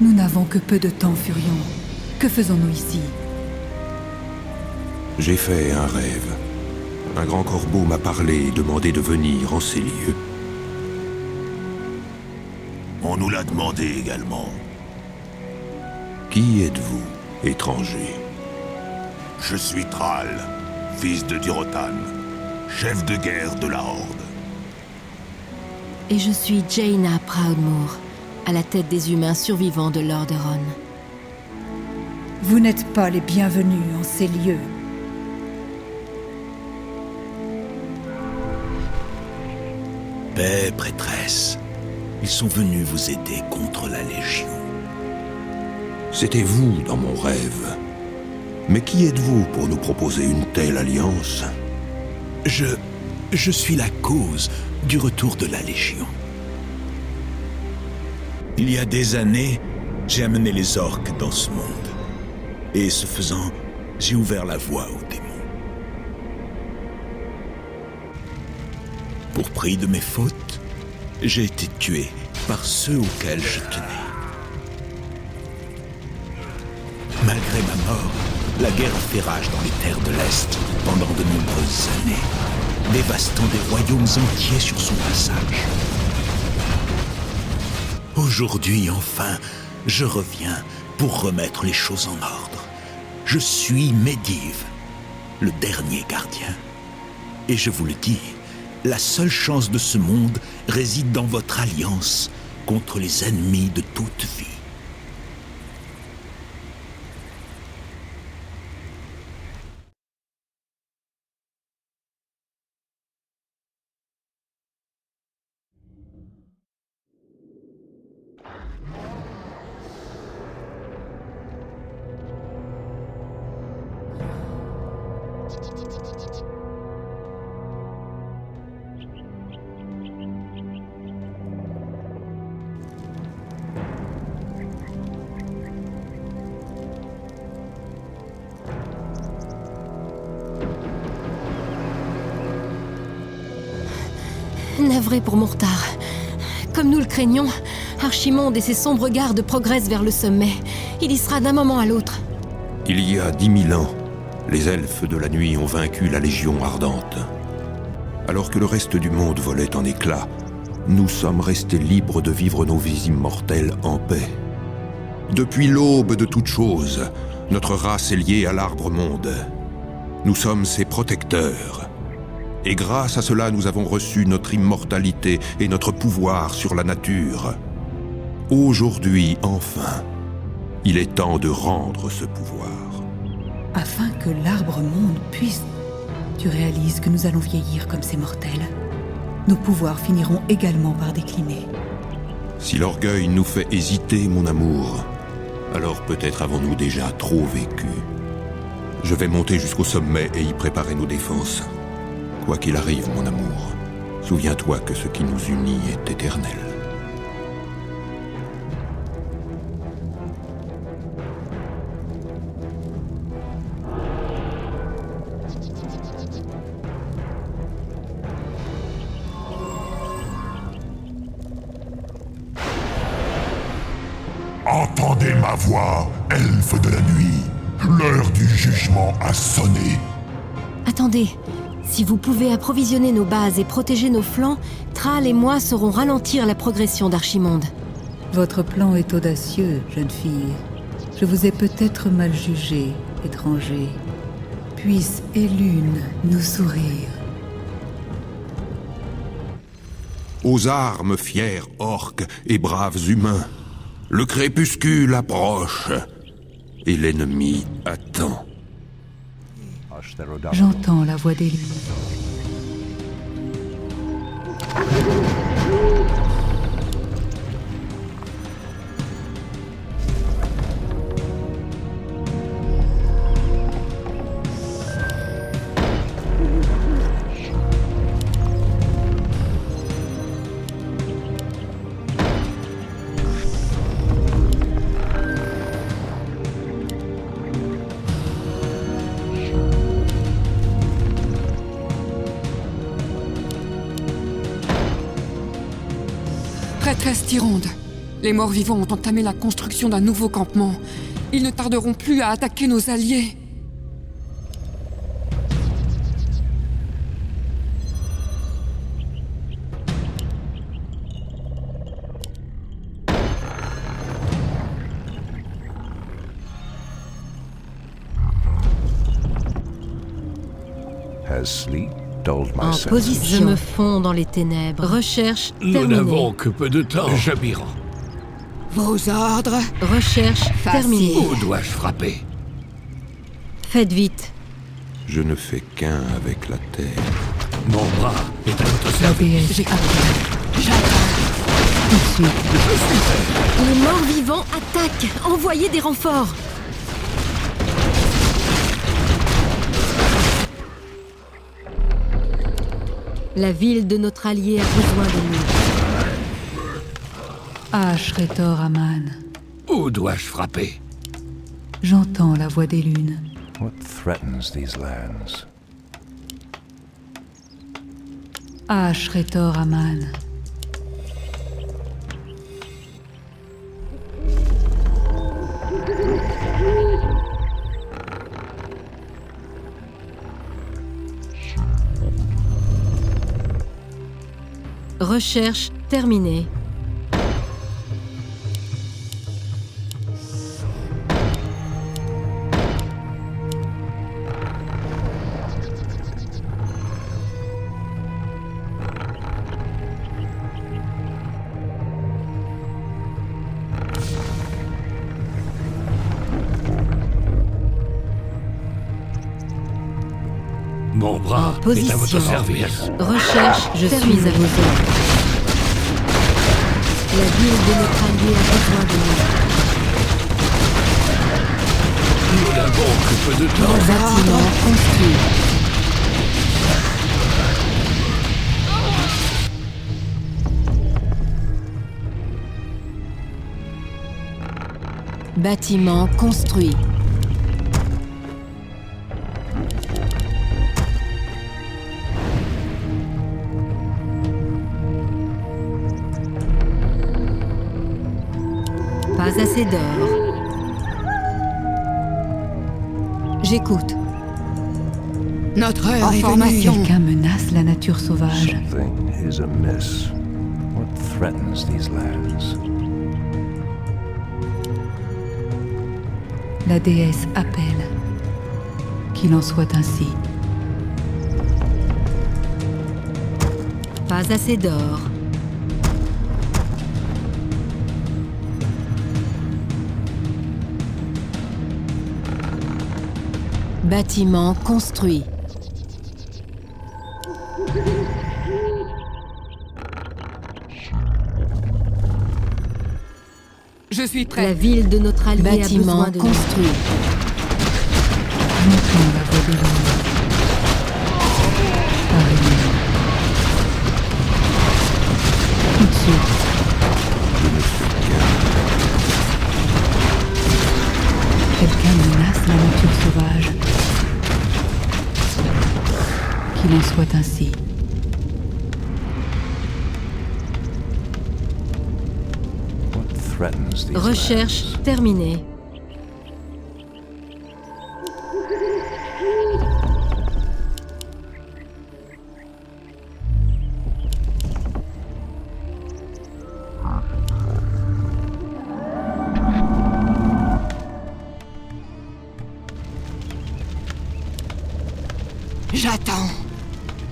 Nous n'avons que peu de temps, Furion. Que faisons-nous ici? J'ai fait un rêve. Un grand corbeau m'a parlé et demandé de venir en ces lieux. On nous l'a demandé également. Qui êtes-vous, étranger? Je suis Thrall, fils de Durotan, chef de guerre de la Horde. Et je suis Jaina Proudmoore, à la tête des humains survivants de Lordaeron. Vous n'êtes pas les bienvenus en ces lieux. Paix, prêtresse. Ils sont venus vous aider contre la Légion. C'était vous dans mon rêve. Mais qui êtes-vous pour nous proposer une telle alliance? Je suis la cause du retour de la Légion. Il y a des années, j'ai amené les orques dans ce monde. Et ce faisant, j'ai ouvert la voie aux démons. Pour prix de mes fautes, j'ai été tué par ceux auxquels je tenais. Malgré ma mort, la guerre a fait rage dans les terres de l'Est pendant de nombreuses années, dévastant des royaumes entiers sur son passage. Aujourd'hui, enfin, je reviens pour remettre les choses en ordre. Je suis Medivh, le dernier gardien. Et je vous le dis, la seule chance de ce monde réside dans votre alliance contre les ennemis de toute vie. Navré pour mon retard. Comme nous le craignons, Archimonde et ses sombres gardes progressent vers le sommet. Il y sera d'un moment à l'autre. Il y a 10 000 ans, les elfes de la nuit ont vaincu la Légion ardente. Alors que le reste du monde volait en éclats, nous sommes restés libres de vivre nos vies immortelles en paix. Depuis l'aube de toute chose, notre race est liée à l'arbre-monde. Nous sommes ses protecteurs. Et grâce à cela, nous avons reçu notre immortalité et notre pouvoir sur la nature. Aujourd'hui, enfin, il est temps de rendre ce pouvoir. Afin que l'arbre-monde puisse... Tu réalises que nous allons vieillir comme ces mortels. Nos pouvoirs finiront également par décliner. Si l'orgueil nous fait hésiter, mon amour, alors peut-être avons-nous déjà trop vécu. Je vais monter jusqu'au sommet et y préparer nos défenses. Quoi qu'il arrive, mon amour, souviens-toi que ce qui nous unit est éternel. Entendez ma voix, elfes de la nuit. L'heure du jugement a sonné. Attendez, si vous pouvez approvisionner nos bases et protéger nos flancs, Thrall et moi saurons ralentir la progression d'Archimonde. Votre plan est audacieux, jeune fille. Je vous ai peut-être mal jugé, étranger. Puisse Elune nous sourire. Aux armes, fiers orques et braves humains. Le crépuscule approche, et l'ennemi attend. J'entends la voix d'Elune. Prêtresse Tyrande, Les morts-vivants ont entamé la construction d'un nouveau campement. Ils ne tarderont plus à attaquer nos alliés. Has sleep dulled my En senses? position. Je me fonds dans les ténèbres. Recherche Nous terminée. n'avons que peu de temps. Jabira. Vos ordres? Recherche terminée. Où dois-je frapper? Faites vite. Je ne fais qu'un avec la terre. Mon bras est à votre La service. déesse appelle. Tout de suite. Les morts-vivants attaquent. Envoyez des renforts. La ville de notre allié a besoin de nous. Ashretor Aman. Où dois-je frapper? J'entends la voix des lunes. What threatens these lands? Ashretor Aman. Recherche terminée. Mon bras est à votre Position. service. Recherche, je suis à vos ordres. La ville de notre allié a besoin de nous. Nous n'avons que peu de temps. Bâtiment construit. Bâtiment construit. Pas assez d'or. J'écoute. Notre heure est venue. Quelqu'un menace la nature sauvage. Something is amiss. What threatens these lands? La déesse appelle. Qu'il en soit ainsi. Pas assez d'or. Bâtiment construit. Je suis La prêt. ville de notre allié Bâtiment a besoin de J'entends construit. la voix des lunes. Pareil. Tout de suite. Je ne fais qu'un. Quelqu'un menace la nature sauvage. Qu'il en soit ainsi. What threatens these Recherche lands? terminée. J'attends.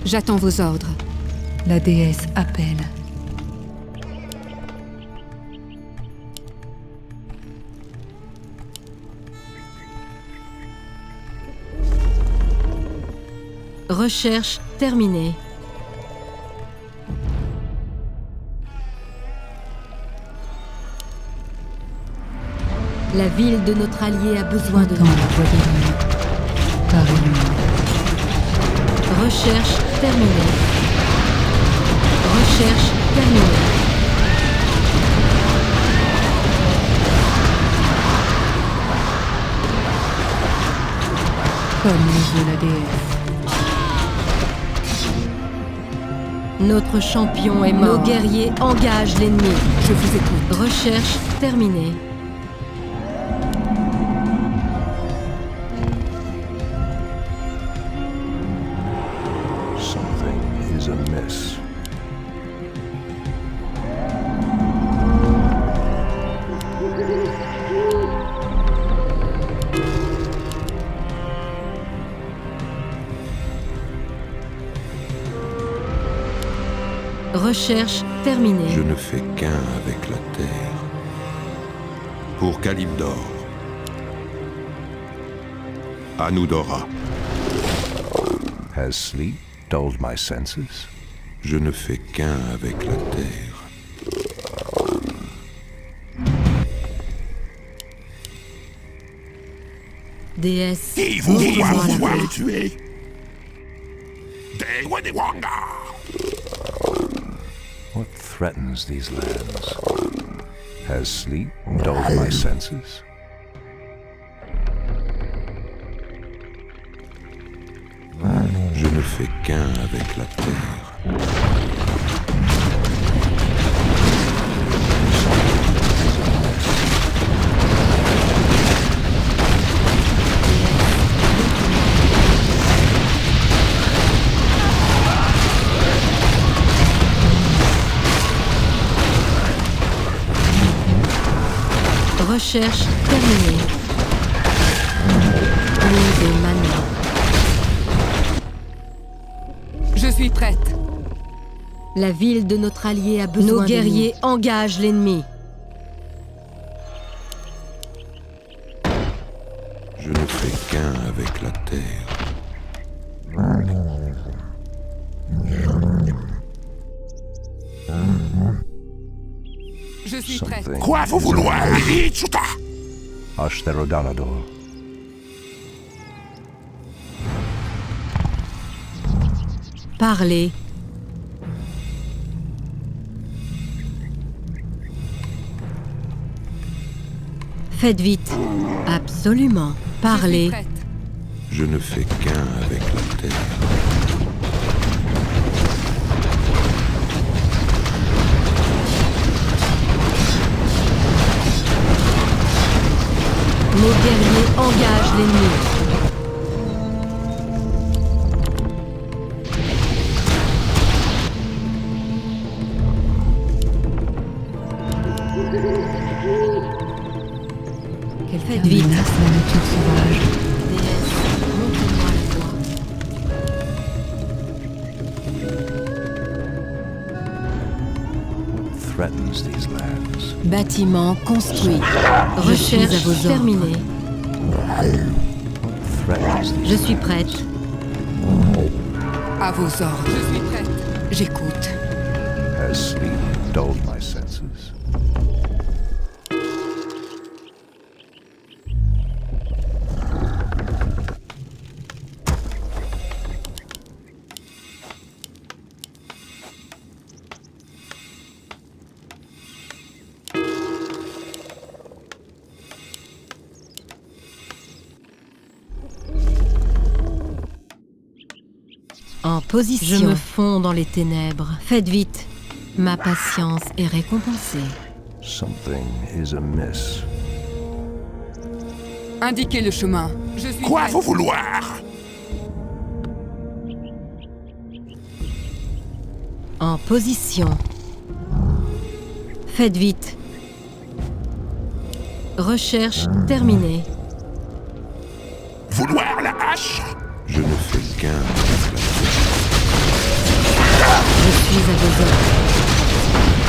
J'attends vos ordres. La déesse appelle. Recherche terminée. La ville de notre allié a besoin de J'entends nous. la voix des lunes. Pareil. Recherche terminée. Recherche terminée. Comme le veut la déesse. Notre champion est mort. Nos guerriers engagent l'ennemi. Je vous écoute. Recherche terminée. Something is amiss. Recherche terminée. Je ne fais qu'un avec la terre. Pour Kalimdor. Anudora. Has sleep dulled my senses? Je ne fais qu'un avec la terre. Déesse, Qui vous montre-moi la vouloir voie. me tuer? Dewanga! What threatens these lands? Has sleep dulled my senses? Je ne fais qu'un avec la terre. Recherche terminée. Lune des mana. Je suis prête. La ville de notre allié a besoin. Nos guerriers engagent l'ennemi. Je ne fais qu'un avec la terre. Je suis prête. Something Quoi vous vouloir, Itsuka? Ashtherodanador. Parlez. Faites vite. Absolument. Je suis Parlez. prête. Je ne fais qu'un avec la terre. Nos guerriers engagent l'ennemi. Quelle Faites terre vite. menace la nature sauvage. Déesse, montre-moi la voie. Threatens these lands. Bâtiment construit. Je suis à Recherche vos ordres. terminée. Threatens these Je suis prête. À vos ordres. Je suis prête. J'écoute. Has sleep dulled my senses? En position. Je me fonds dans les ténèbres. Faites vite. Ma patience est récompensée. Something is amiss. Indiquez le chemin. Je suis Quoi prête. vous vouloir? En position. Faites vite. Recherche terminée. Vouloir la hache? Je ne fais qu'un avec la terre. Je suis à vos ordres.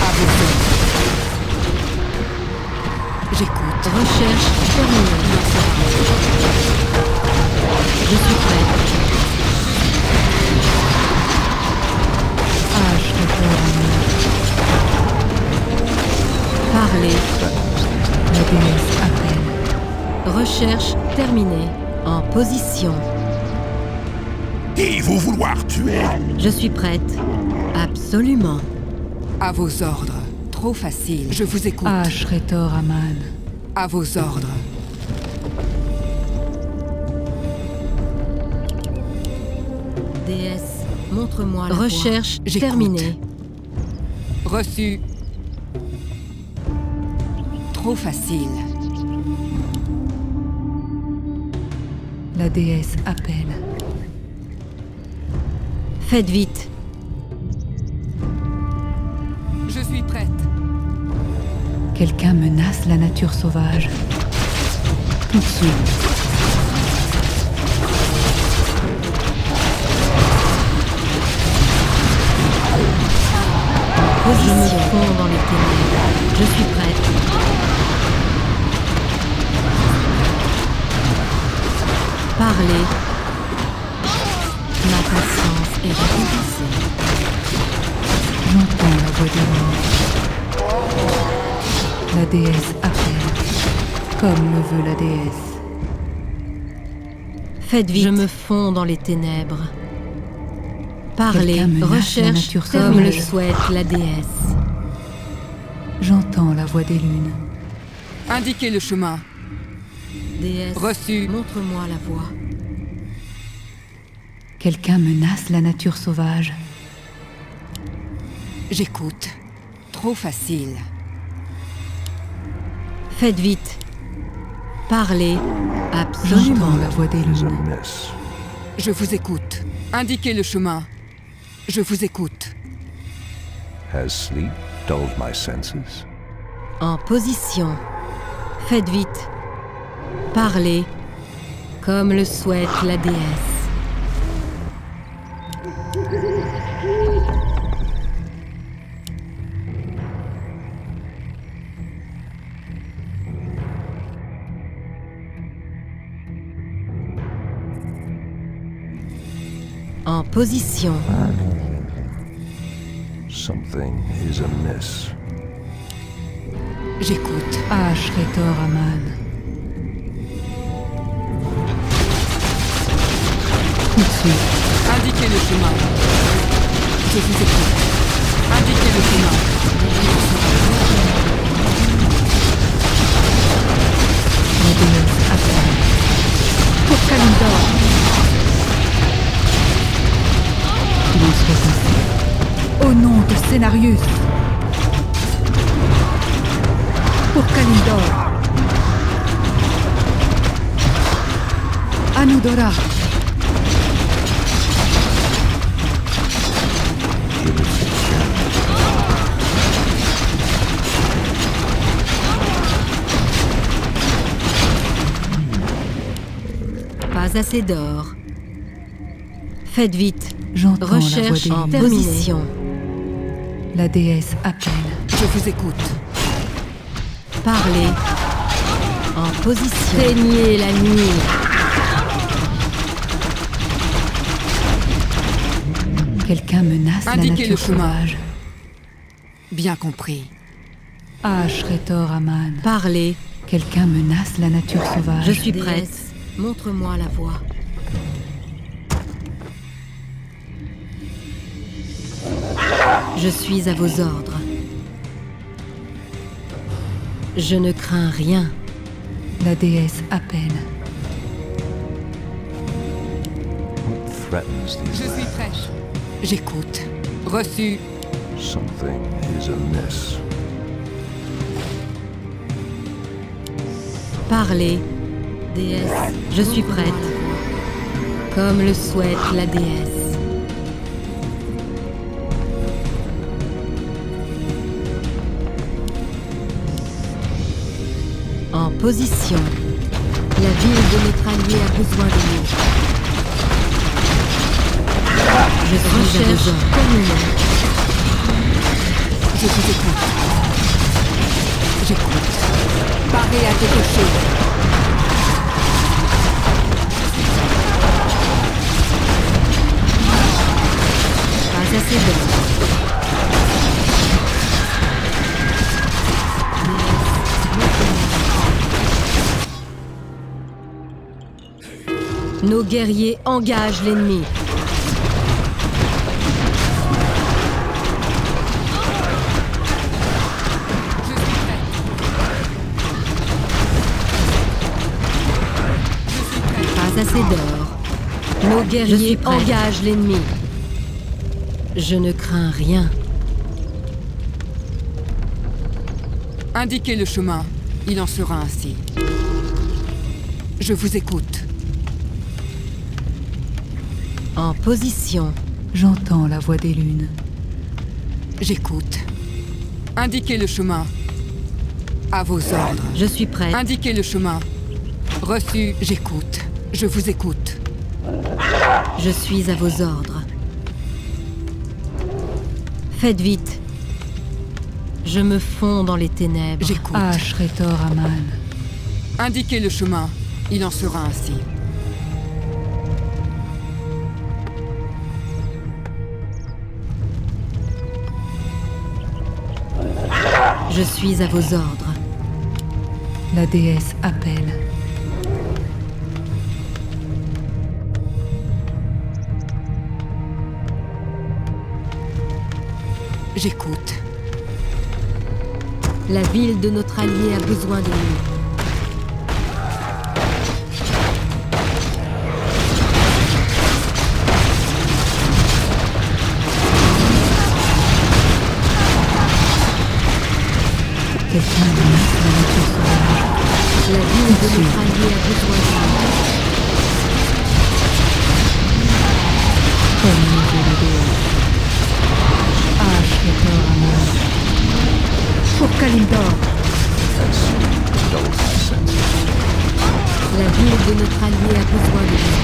À vos ordres. J'écoute. Recherche terminée. Je suis prête. Parlez. La déesse appelle. Recherche terminée. En position. Qui vous vouloir tuer? Je suis prête. Absolument. À vos ordres. Trop facile. Je vous écoute. Ashretor Aman. À vos ordres. Déesse, montre-moi la Recherche voie. Terminée. Reçu. Trop facile. La déesse appelle. Faites vite. Je suis prête. Quelqu'un menace la nature sauvage. Tout de suite. Je me fonds dans les ténèbres. Je suis prête. Parlez. Ma patience est récompensée. J'entends la voix des morts. La déesse appelle, comme le veut la déesse. Faites vite. Je me fonds dans les ténèbres. Parlez, Quelqu'un menace la recherche nature comme le sauvage. souhaite la déesse. J'entends la voix des lunes. Indiquez le chemin. Déesse, Reçu. montre-moi la voie. Quelqu'un menace la nature sauvage. J'écoute. Trop facile. Faites vite. Parlez. Absolument. J'entends la voix des Is lunes. amiss. Je vous écoute. Indiquez le chemin. Je vous écoute. Has sleep dulled my senses? En position. Faites vite. Parlez. Comme le souhaite la déesse. En position. Something is amiss. J'écoute. Ashretor Aman. Tout de suite. Indiquez le chemin. Je vous écoute. Indiquez le chemin. La déesse appelle. Pour Kalimdor. Qu'il en soit ainsi. Au nom de Cenarius. Pour Kalimdor. Anudora. Je ne sais Pas assez d'or. Faites vite. J'entends la voix Recherche des en lunes. position. La déesse appelle. Je vous écoute. Parlez. En position. Saignez la nuit. Quelqu'un menace Indiquez la le nature chemin. sauvage. Bien compris. Ashretor Aman. Parlez. Quelqu'un menace la nature sauvage. Je suis prête. Montre-moi la voie. Je suis à vos ordres. Je ne crains rien. La déesse appelle. what threatens these Je suis lands. prête. J'écoute. Reçu. Something is amiss. Parlez. Déesse, je suis prête. Comme le souhaite la déesse. En position. La ville de Métralier a besoin de nous. Je suis à vos ordres. Je vous écoute. J'écoute. Parez à décocher. Pas assez d'or. Nos guerriers engagent l'ennemi. Pas assez d'or. Nos Guerrier, engage l'ennemi. Je ne crains rien. Indiquez le chemin. Il en sera ainsi. Je vous écoute. En position. J'entends la voix des lunes. J'écoute. Indiquez le chemin. À vos ordres. Je suis prête. Indiquez le chemin. Reçu, j'écoute. Je vous écoute. Je suis à vos ordres. Faites vite. Je me fonds dans les ténèbres. J'écoute. Ashretor Aman. Indiquez le chemin. Il en sera ainsi. Je suis à vos ordres. La déesse appelle. J'écoute. La ville de notre allié a besoin de nous. Quelqu'un menace la nature sauvage. La ville de notre allié a besoin de nous. Comme nous dit la déesse. Ashretor Aman. Pour Kalimdor. La ville de notre allié a besoin de nous.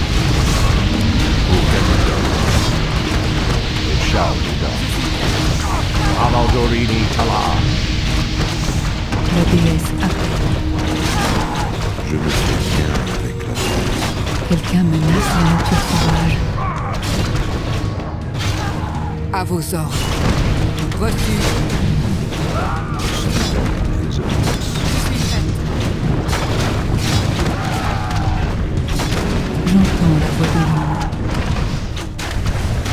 It shall be done. Amaldorini Talar. La déesse appelle. Je me tiens bien avec la terre. Quelqu'un menace la nature sauvage. À vos ordres. Reçu. Is of this. J'entends la voix des lunes.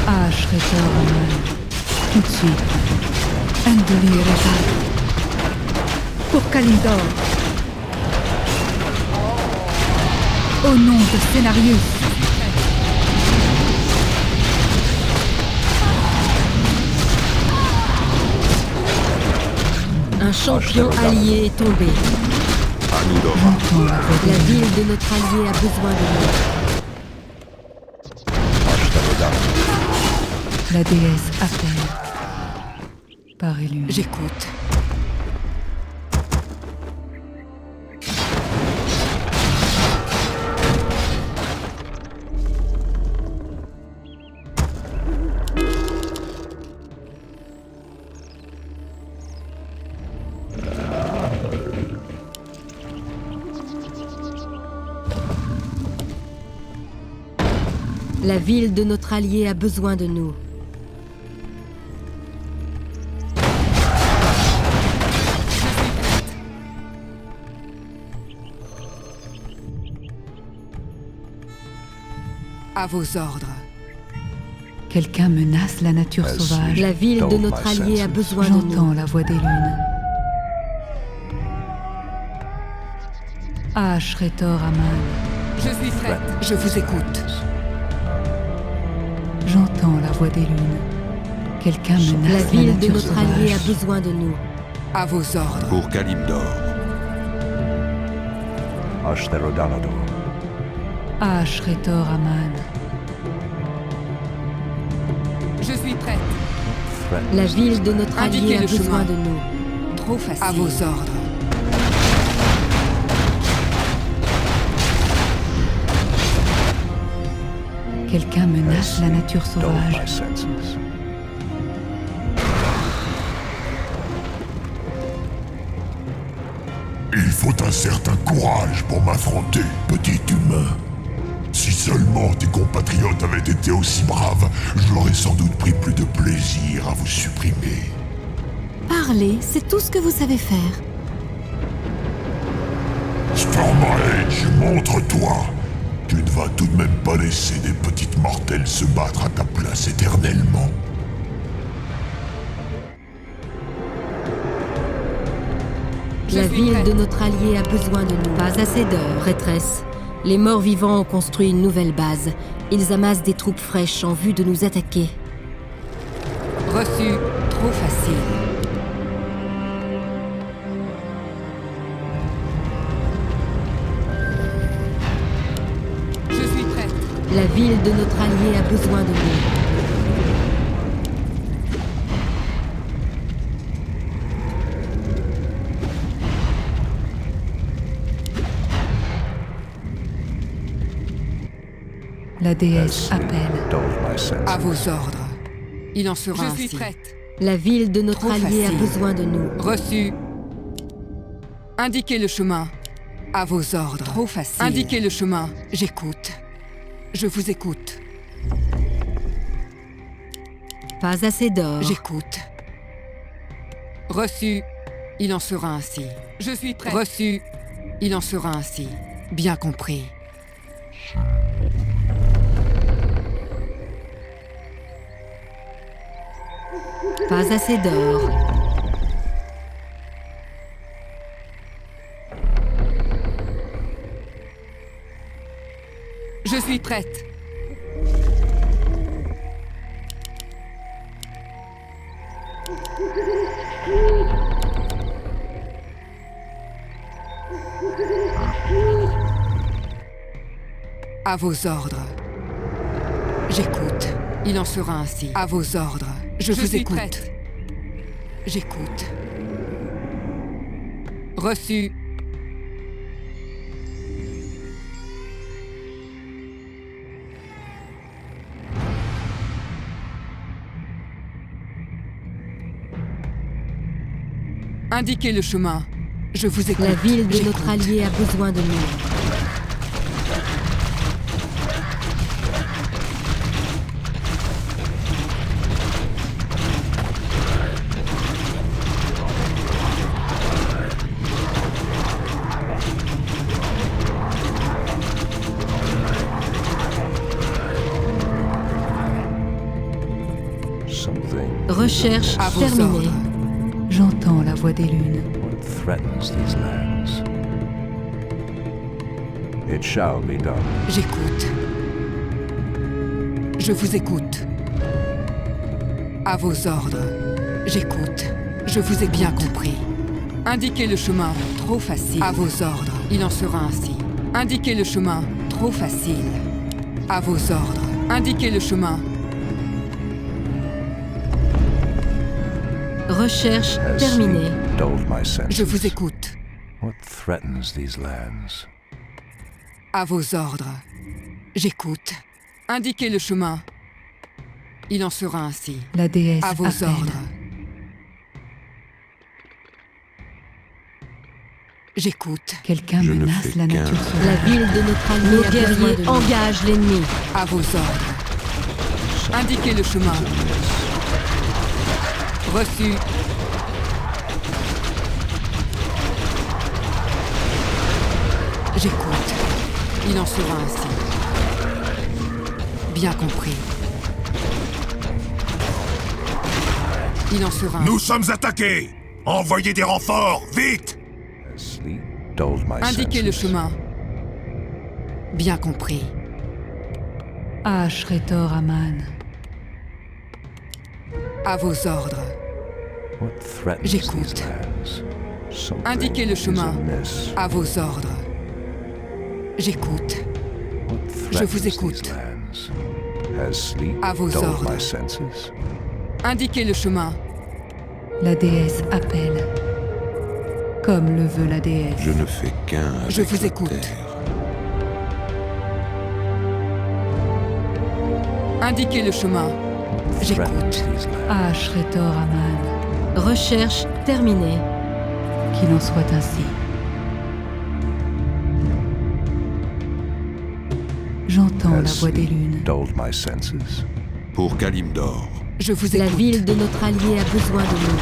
Ashretor Aman. Tout de suite. Andoli Rezal. Pour Kalimdor. Au nom de Scénarius. Un champion allié est tombé. Anudora. J'entends la voix des La lunes. ville de notre allié a besoin de nous. Ashtarodam. La déesse appelle. Par élu. J'écoute. La ville de notre allié a besoin de nous. À vos ordres. Quelqu'un menace la nature As sauvage. La ville de Told notre my allié a senses. besoin de nous. J'entends la voix des lunes. Ashretor Aman. Je suis prête. Je vous écoute. J'entends la voix des lunes. Quelqu'un La menace la ville de nature notre allié a sauvage. besoin de nous. À vos ordres. Pour Kalimdor. Ashtarodanado. Ashretor Aman. Je suis prête. La ville de notre Indiquez allié a le besoin chemin. de nous. Trop facile. À vos ordres. Quelqu'un menace la nature Dulled sauvage. my senses. Il faut un certain courage pour m'affronter, petit humain. Si seulement tes compatriotes avaient été aussi braves, j'aurais sans doute pris plus de plaisir à vous supprimer. Parler, c'est tout ce que vous savez faire. Stormrage, montre-toi. Tu ne vas tout de même pas laisser des petites mortelles se battre à ta place éternellement. La suis ville prête. de notre allié a besoin de nous. Pas assez d'heures, prêtresse. Les morts-vivants ont construit une nouvelle base. Ils amassent des troupes fraîches en vue de nous attaquer. Reçu. Trop facile. Je suis prête. La ville de notre allié a besoin de nous. La déesse appelle. À vos ordres. Il en sera ainsi. Je suis prête. La ville de notre Trop allié facile. a besoin de nous. Reçu. Indiquez le chemin. À vos ordres. Trop facile. Indiquez le chemin. J'écoute. Je vous écoute. Pas assez d'or. J'écoute. Reçu. Il en sera ainsi. Je suis prête. Reçu. Il en sera ainsi. Bien compris. Pas assez d'or. Je suis prête. À vos ordres. J'écoute. Il en sera ainsi. À vos ordres. Je vous écoute. Prête. J'écoute. Reçu. Indiquez le chemin. Je vous écoute. La ville de notre allié a besoin de nous. Recherche terminée. J'entends la voix des lunes. What threatens these lands? It shall be done. J'écoute. Je vous écoute. À vos ordres. J'écoute. Je vous ai bien compris. Indiquez le chemin. Trop facile. À vos ordres. Il en sera ainsi. Indiquez le chemin. Trop facile. À vos ordres. Indiquez le chemin. Recherche terminée. Je vous écoute. What threatens these lands? À vos ordres. J'écoute. Indiquez le chemin. Il en sera ainsi. La déesse À vos appelle. ordres. J'écoute. Quelqu'un Je ne menace fais la qu'un. nature La sauvage. ville de notre allié Nos guerriers engagent l'ennemi. À vos ordres. Indiquez le chemin. Reçu. J'écoute. Il en sera ainsi. Bien compris. Il en sera Nous ainsi. sommes attaqués! Envoyez des renforts, vite! Sleep dulled my Indiquez le senses. chemin. Bien compris. Ashretor Aman. À vos ordres. What threatens J'écoute. these lands? Something Indiquez le is chemin. amiss. À vos ordres. J'écoute. What Je vous threatens écoute. these lands? Has sleep À vos dulled ordres. my senses? Indiquez le chemin. La déesse appelle. Comme le veut la déesse. Je ne fais qu'un avec Je vous la écoute. terre. Indiquez le chemin. Threatens J'écoute. these lands? Ashretor Aman. Recherche terminée. Qu'il en soit ainsi. J'entends la Has voix des sleep lunes. dulled my senses? Pour Kalimdor, Je vous La écoute. ville de notre allié a besoin de nous.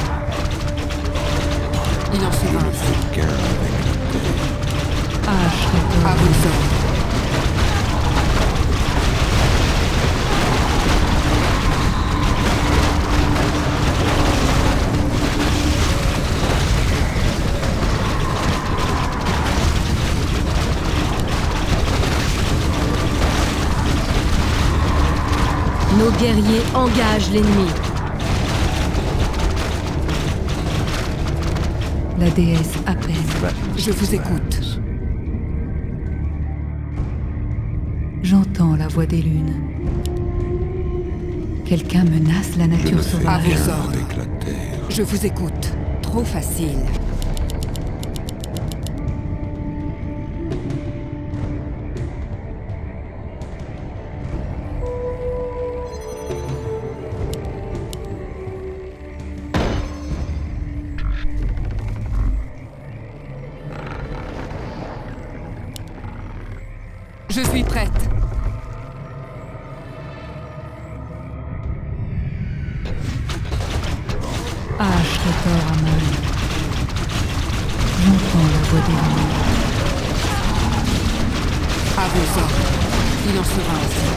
Il en je sera ne ainsi. fais qu'un avec la terre. Ashretor À Aman. vos ordres. guerriers engagent l'ennemi. La déesse appelle. Je vous écoute. J'entends la voix des lunes. Quelqu'un menace la Je nature ne fais sauvage. À vos rien ordres. avec la terre. Je vous écoute. Trop facile. Je suis prête. Ashretor Aman. J'entends la voix des lunes. À vos ordres. Il en sera ainsi.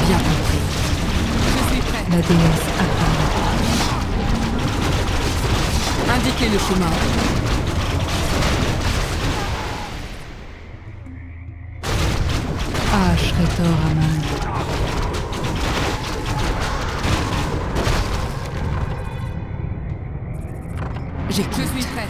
Bien compris. Je suis prête. La déesse appelle. Indiquez le chemin. Ashretor Aman. Je suis prête.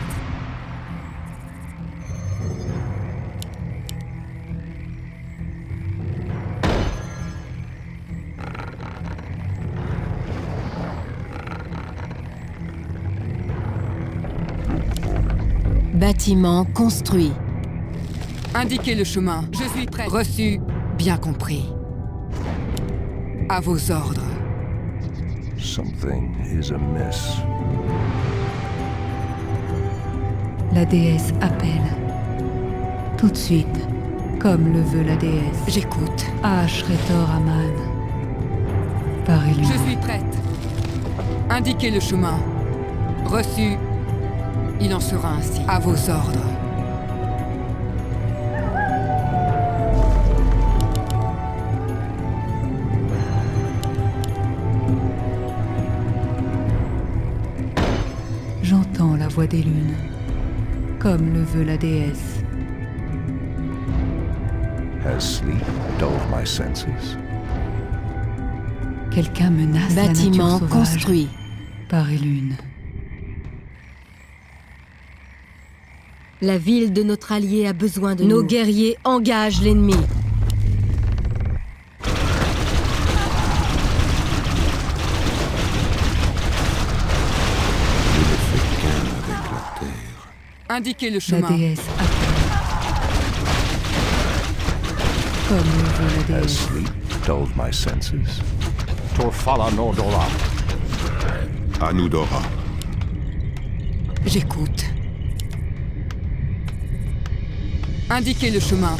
Bâtiment construit. Indiquez le chemin. Je suis prête. Reçu. Bien compris. À vos ordres. Something is amiss. La déesse appelle. Tout de suite, comme le veut la déesse. J'écoute. Ashretor Aman. Par élu. Je suis prête. Indiquez le chemin. Reçu. Il en sera ainsi. À vos ordres. J'entends la voix des lunes, comme le veut la déesse. Has sleep dulled my senses? Quelqu'un menace la Bâtiment nature sauvage. construit. Par lune. La ville de notre allié a besoin de nous. Nos guerriers engagent l'ennemi. Je ne fais qu'un avec la terre. Indiquez le La chemin. déesse appelle. Comme le veut la Has déesse. sleep dulled my senses? Anudora. J'écoute. Indiquez le chemin.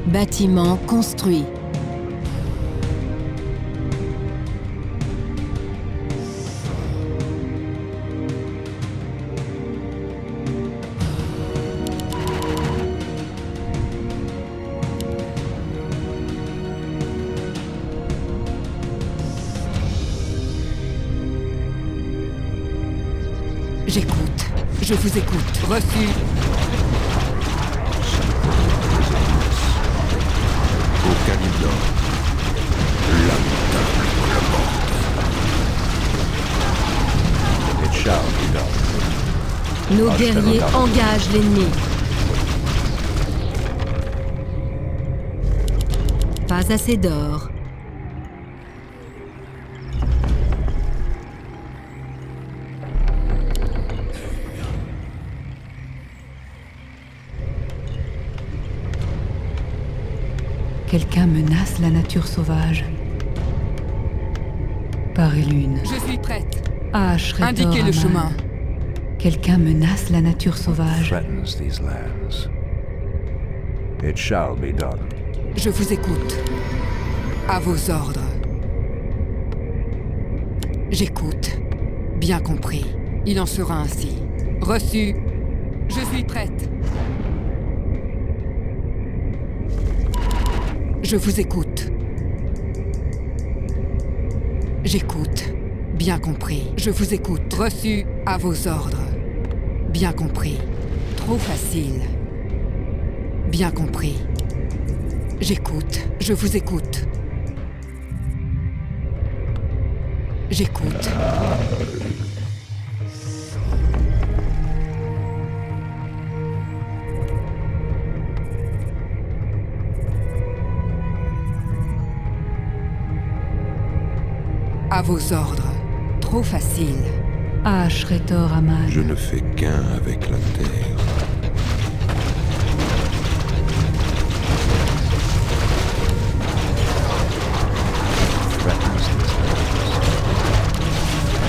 Bâtiment construit. J'écoute. Je vous écoute. Reçu. Au Calibdor. Lamentable pour la morte. It shall be done. Nos guerriers engagent l'ennemi. Pas assez d'or. Quelqu'un menace la nature sauvage. Par lune. Je suis prête. Ashretor Indiquez le Aman. chemin. Quelqu'un menace la nature sauvage. Threatens these lands. It shall be done. Je vous écoute. À vos ordres. J'écoute. Bien compris. Il en sera ainsi. Reçu. Je suis prête. Je vous écoute. J'écoute. Bien compris. Je vous écoute. Reçu. À vos ordres. Bien compris. Trop facile. Bien compris. J'écoute. Je vous écoute. J'écoute. À vos ordres. Trop facile. Ashretor Aman. Je ne fais qu'un avec la terre.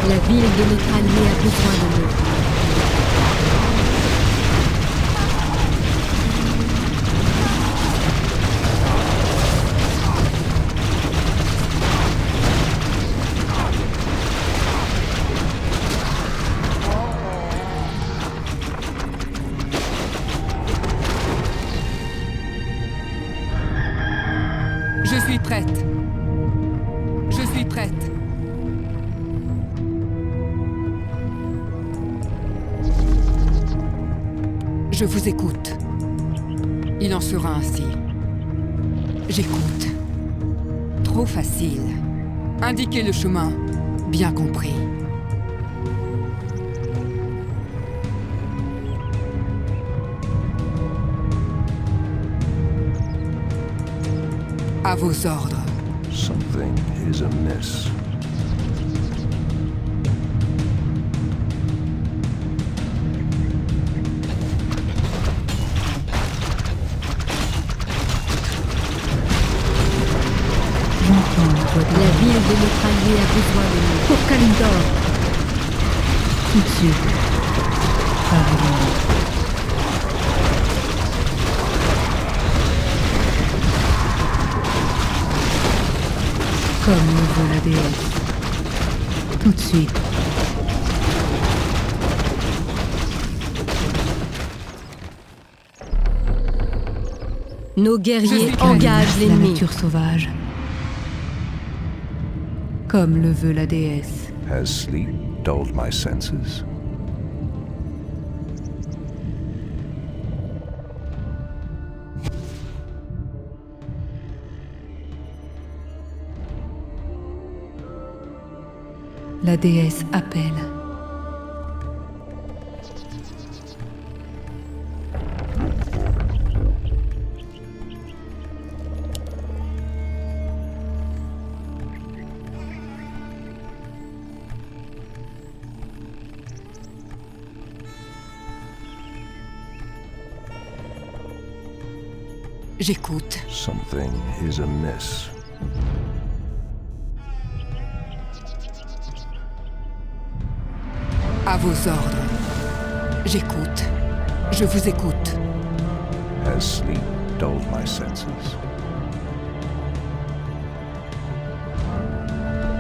La ville de notre allié a besoin de nous. Je suis prête. Je suis prête. Je vous écoute. Il en sera ainsi. J'écoute. Trop facile. Indiquez le chemin. Bien compris. À vos ordres. Something is amiss. La ville de notre allié a besoin de nous. Pour Kalindor. Tout de suite. Parlez-moi. Comme le veut la déesse. Tout de suite. Nos guerriers suis engagent La l'ennemi. nature sauvage. Comme le veut la déesse. Has sleep dulled my senses? La déesse appelle. J'écoute. Something is amiss. À vos ordres. J'écoute. Je vous écoute. Has sleep dulled my senses?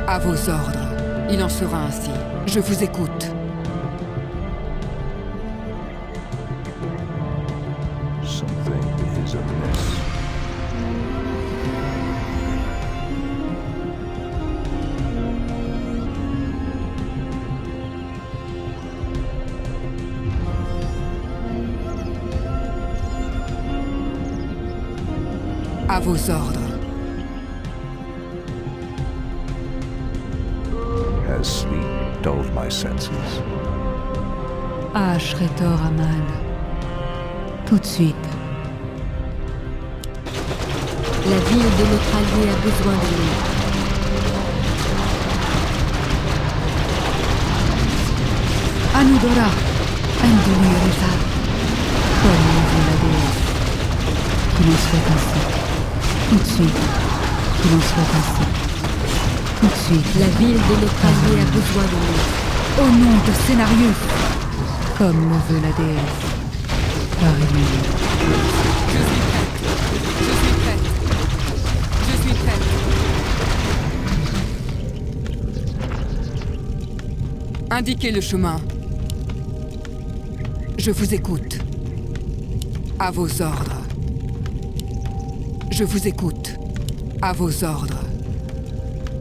À vos ordres. Il en sera ainsi. Je vous écoute. Something is amiss. À vos ordres. Has sleep dulled my senses? Ashretor Aman. Tout de suite. La ville de notre allié a besoin de nous. Anudora. Andouille Reza. Comme le veut la déesse. Qu'il en soit ainsi. Tout de suite. Qu'il en soit ainsi. Tout de suite. La ville de notre allié a besoin de nous. Au nom de Scénarius. Comme le veut la déesse. Parlez-moi. Je suis prête. Je suis prête. Indiquez le chemin. Je vous écoute. À vos ordres. Je vous écoute. À vos ordres.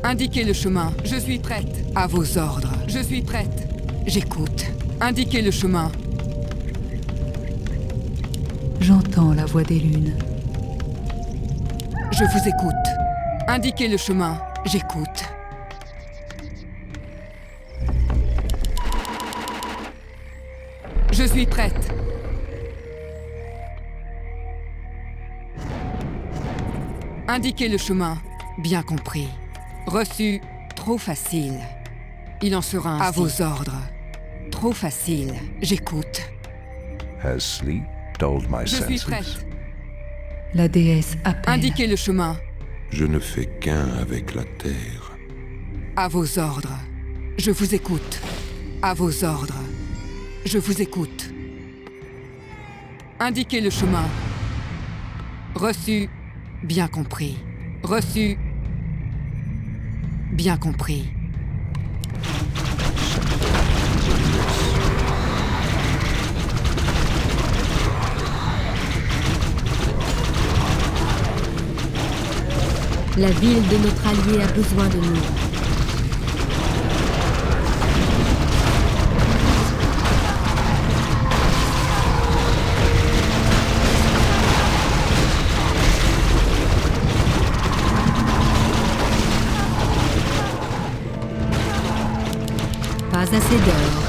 Indiquez le chemin. Je suis prête. À vos ordres. Je suis prête. J'écoute. Indiquez le chemin. J'entends la voix des lunes. Je vous écoute. Indiquez le chemin. J'écoute. Je suis prête. Indiquez le chemin. Bien compris. Reçu. Trop facile. Il en sera ainsi. À vos ordres. Trop facile. J'écoute. Has sleep dulled my Je suis senses? prête. La déesse appelle. Indiquez le chemin. Je ne fais qu'un avec la terre. À vos ordres. Je vous écoute. À vos ordres. Je vous écoute. Indiquez le chemin. Reçu. Bien compris. Reçu. Bien compris. La ville de notre allié a besoin de nous. Pas assez d'or.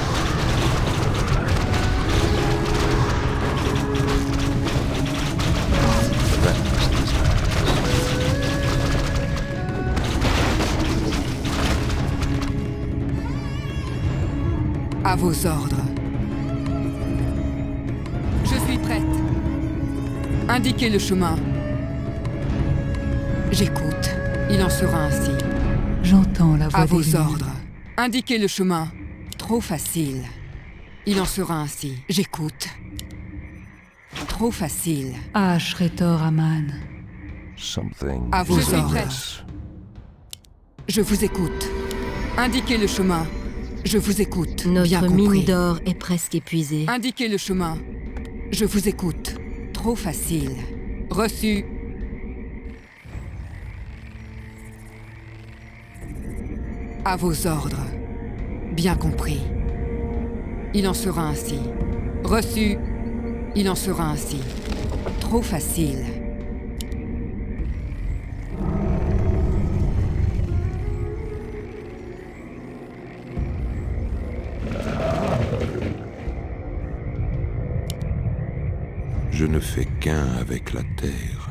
À vos ordres. Je suis prête. Indiquez le chemin. J'écoute. Il en sera ainsi. J'entends la voix À des vos lunes. ordres. Indiquez le chemin. Trop facile. Il en sera ainsi. J'écoute. Trop facile. Ashretor Aman. Something À vos is ordres. amiss. Je vous écoute. Indiquez le chemin. Je vous écoute. Bien Notre compris. mine d'or est presque épuisée. Indiquez le chemin. Je vous écoute. Trop facile. Reçu. À vos ordres. Bien compris. Il en sera ainsi. Reçu. Il en sera ainsi. Trop facile. Je ne fais qu'un avec la terre.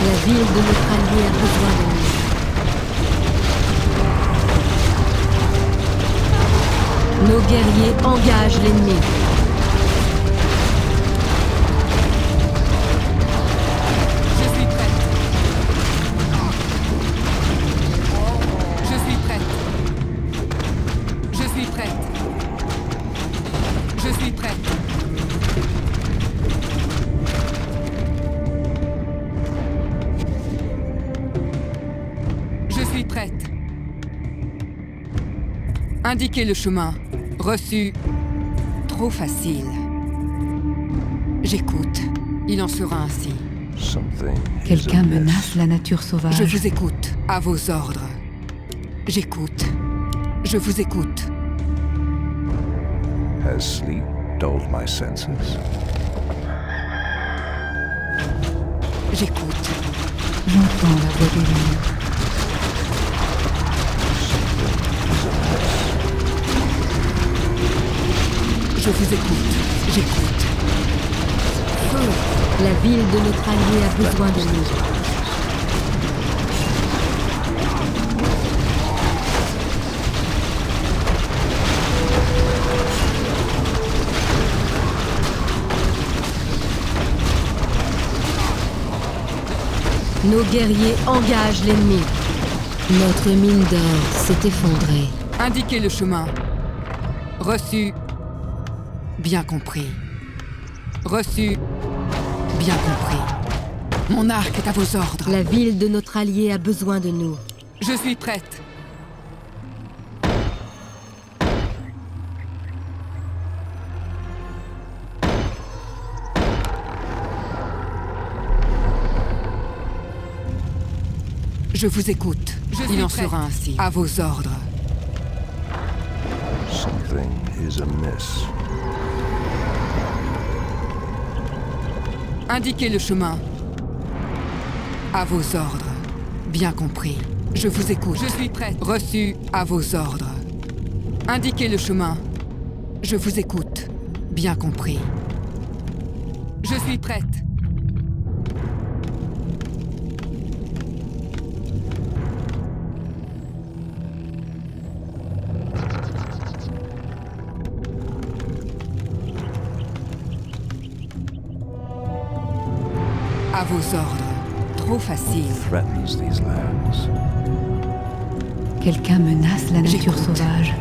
La ville de notre allié a besoin de nous. Nos guerriers engagent l'ennemi. Je suis prête. Je suis prête. Je suis prête. Je suis prête. Je suis prête. Indiquez le chemin. Reçu. Trop facile. J'écoute. Il en sera ainsi. Something is Quelqu'un amiss. menace la nature sauvage. Je vous écoute. À vos ordres. J'écoute. Je vous écoute. Has sleep dulled my senses? J'écoute. J'entends la voix des lunes. Je vous écoute. J'écoute. Feu. La ville de notre allié a besoin de nous. Nos guerriers engagent l'ennemi. Notre mine d'or s'est effondrée. Indiquez le chemin. Reçu. Bien compris. Reçu. Bien compris. Mon arc est à vos ordres. La ville de notre allié a besoin de nous. Je suis prête. Je vous écoute. Il en sera ainsi. À vos ordres. Something is amiss. Indiquez le chemin. À vos ordres. Bien compris. Je vous écoute. Je suis prête. Reçu. À vos ordres. Indiquez le chemin. Je vous écoute. Bien compris. Je suis prête. À vos ordres. Trop facile. Threatens these lands. Quelqu'un menace la nature J'écoute. sauvage.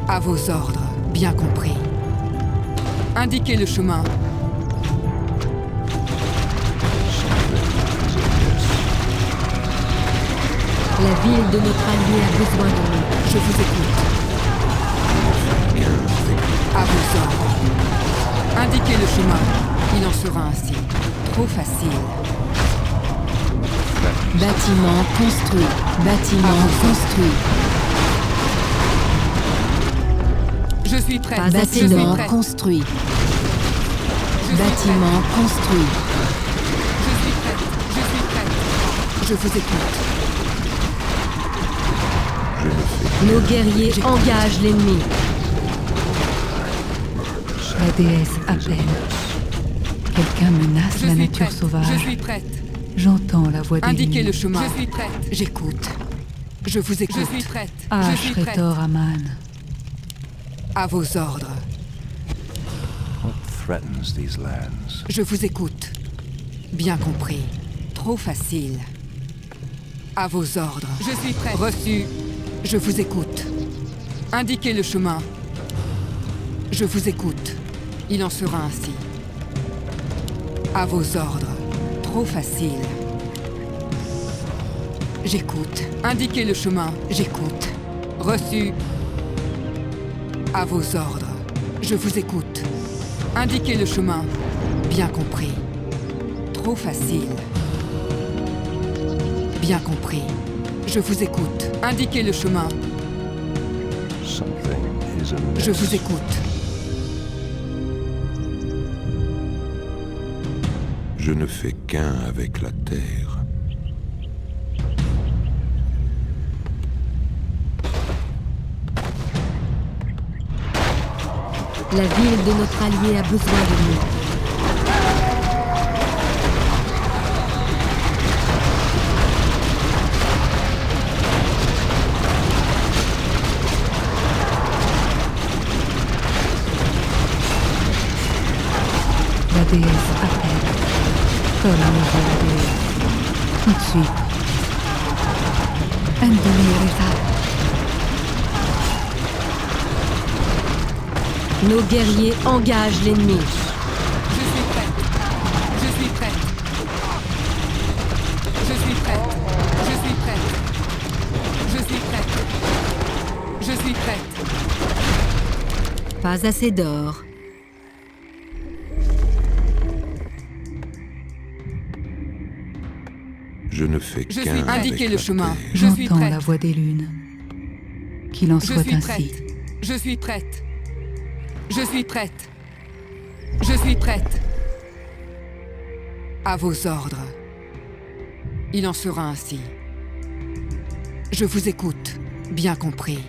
À vos ordres. Bien compris. Indiquez le chemin. La ville de notre allié a besoin de nous. Je vous écoute. À vos ordres. Indiquez le chemin. Il en sera ainsi. Trop facile. Bâtiment construit. Bâtiment construit. Je suis prête. Pas Je assez suis d'or prête. construit. Je suis Bâtiment construit. prête. Je suis prête. Je suis prête. Je vous écoute. Nos guerriers engagent l'ennemi. La déesse appelle. Quelqu'un menace Je la suis nature prête. sauvage. Je suis prête. J'entends la voix des Indiquez le lunes. chemin. Je suis prête. J'écoute. Je vous écoute. Je suis prête. Ah, Je suis prête. Shretor Aman. À vos ordres. What threatens these lands? Je vous écoute. Bien compris. Trop facile. À vos ordres. Je suis prête. Reçu. Je vous écoute. Indiquez le chemin. Je vous écoute. Il en sera ainsi. À vos ordres. Trop facile. J'écoute. Indiquez le chemin. J'écoute. Reçu. À vos ordres. Je vous écoute. Indiquez le chemin. Bien compris. Trop facile. Bien compris. Je vous écoute. Indiquez le chemin. Something is amiss. Je vous écoute. Je ne fais qu'un avec la terre. La ville de notre allié a besoin de nous. La déesse appelle. Comme le veut la déesse. Tout de suite. Andoni Reza. Nos guerriers engagent l'ennemi. Je suis prête. Je suis prête. Je suis prête. Je suis prête. Je suis prête. Je suis prête. Pas assez d'or. Je ne fais Je qu'un suis avec indiquez la le chemin. terre. Je suis J'entends prête. la voix des lunes. Qu'il en Je soit suis ainsi. prête. Je suis prête. Je suis prête. Je suis prête. À vos ordres. Il en sera ainsi. Je vous écoute. Bien compris.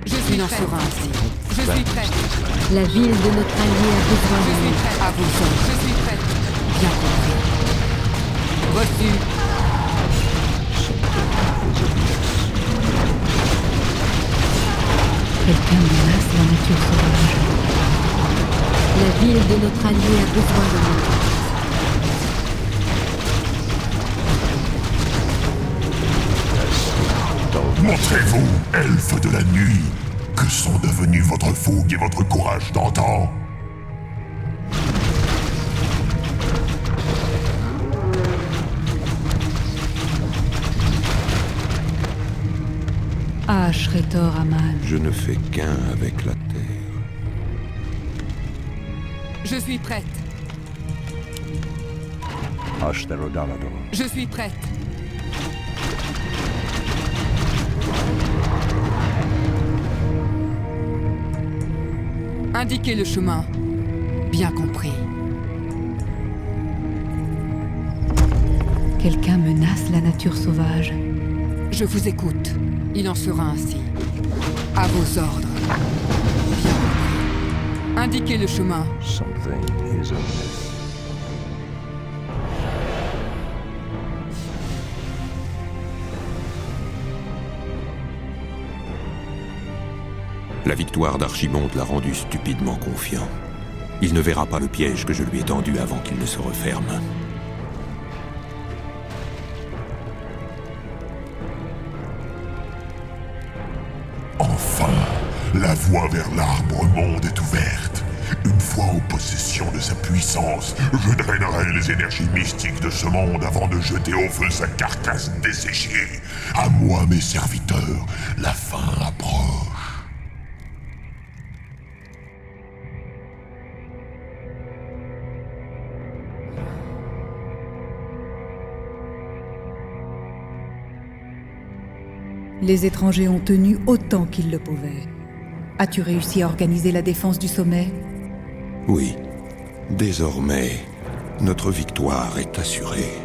Il en sera ainsi. Je suis prête. La ville de notre allié a besoin Je de suis nous. prête. À vos ordres. Je suis prête. Bien compris. Reçu. Quelqu'un menace la nature sauvage. La ville de notre allié a besoin de nous. Montrez-vous, elfes de la nuit, que sont devenus votre fougue et votre courage d'antan. arracherai Thor à Mann. Je ne fais qu'un avec la terre. Je suis prête. Ashtarodalador. Je suis prête. Indiquez le chemin. Bien compris. Quelqu'un menace la nature sauvage. Je vous écoute. Il en sera ainsi. À vos ordres. Bien compris. Indiquez le chemin. Something is amiss. La victoire d'Archimonde l'a rendu stupidement confiant. Il ne verra pas le piège que je lui ai tendu avant qu'il ne se referme. Enfin, la voie vers l'arbre monde est ouverte. Une fois en possession de sa puissance, je drainerai les énergies mystiques de ce monde avant de jeter au feu sa carcasse desséchée. À moi, mes serviteurs, la fin approche. Les étrangers ont tenu autant qu'ils le pouvaient. As-tu réussi à organiser la défense du sommet? Oui. Désormais, notre victoire est assurée.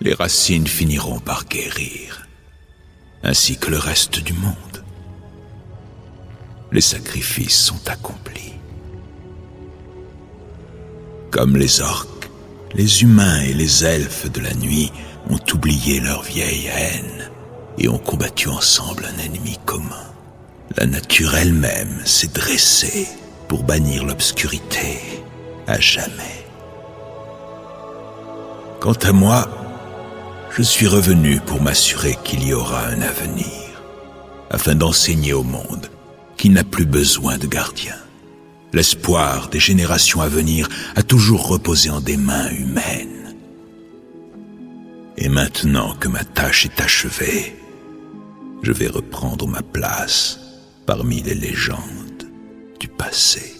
Les racines finiront par guérir, ainsi que le reste du monde. Les sacrifices sont accomplis. Comme les orques, les humains et les elfes de la nuit ont oublié leur vieille haine et ont combattu ensemble un ennemi commun. La nature elle-même s'est dressée pour bannir l'obscurité à jamais. Quant à moi, je suis revenu pour m'assurer qu'il y aura un avenir, afin d'enseigner au monde qu'il n'a plus besoin de gardiens. L'espoir des générations à venir a toujours reposé en des mains humaines. Et maintenant que ma tâche est achevée, je vais reprendre ma place parmi les légendes du passé.